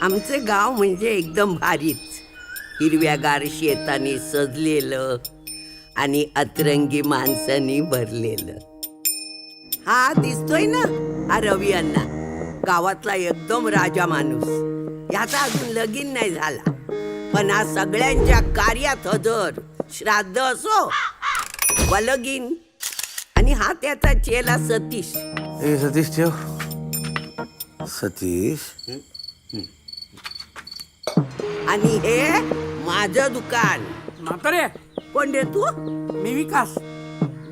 आमचे गाव म्हणजे एकदम भारीच. हिरव्यागार शेताने सजलेलं आणि अतरंगी माणसांनी भरलेलं. हा दिसतोय ना, हा रवी अण्णा, गावातला एकदम राजा माणूस. याचा अजून लगीन नाही झाला, पण हा सगळ्यांच्या कार्यात हजर. श्राद्ध असो व लगीन. आणि हा त्याचा चेला सतीश. ए सतीश ठेव. सतीश आणि हे माझं दुकान. म्हातारे, कोण रे तू? मी विकास.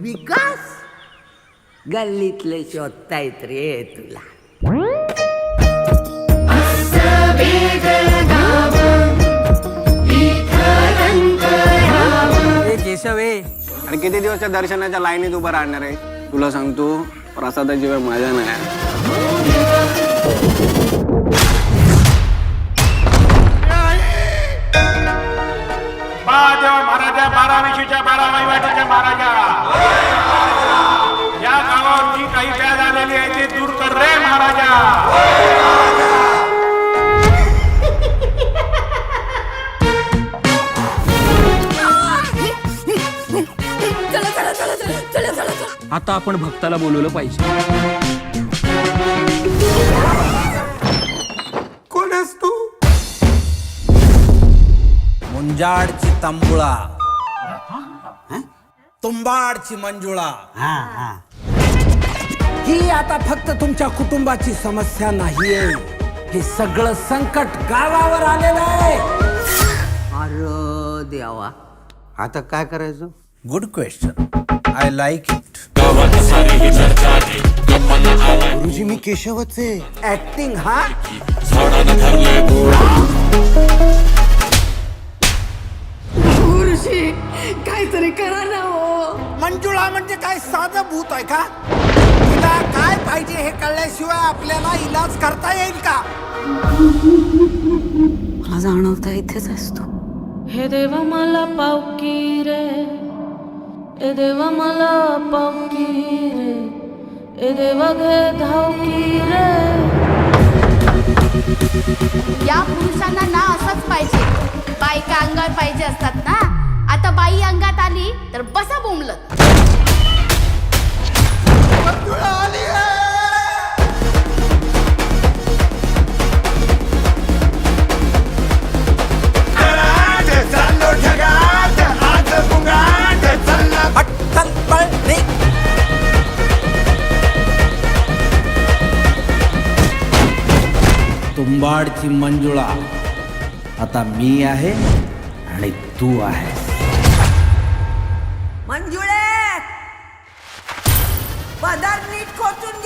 विकास? गल्लीतले शोधतायत रे तुला. ए केशव ए, आणि किती दिवसच्या दर्शनाच्या लाईनीत उभं राहणार आहे? तुला सांगतो, प्रसादाची वेळ माझ्या नाही. महाराजा 12 12 वहिवाटीच्या महाराजा, या गावावर जी काही व्याज आलेली आहे ते दूर कर रे महाराजा. आता आपण भक्ताला बोलवलं पाहिजे. कोण आहेस तू? मुंजाडची तंबुळा, तुंबाडची मंजुळा. ही आता फक्त तुमच्या कुटुंबाची समस्या नाहीये, हे सगळं संकट गावावर आलेलं आहे. अरे देवा, आता काय करायचं? Good question, I like it. गुरुजी मी केशवच आहे. ऍक्टिंग हा गुरुजी काहीतरी करा ना हो. मंजुळा म्हणजे काय साधं भूत आहे का? तिला काय पाहिजे हे कळल्याशिवाय आपल्याला इलाज करता येईल का? मला जाणवता इथेच असतो. हे देवा मला पावकी रे, ए देवा मला पावकी रे, ए देवा घे धावकी रे. या पुरुषांना ना असंच पाहिजे. बायका अंगावर पाहिजे असतात ना. आता बाई अंगात आली तर बसा बोंबलत. पटकन पळ रे. तुंबाडची मंजुळा आता मी आहे आणि तू आहे. मंजुळे, पदार नीट खोचून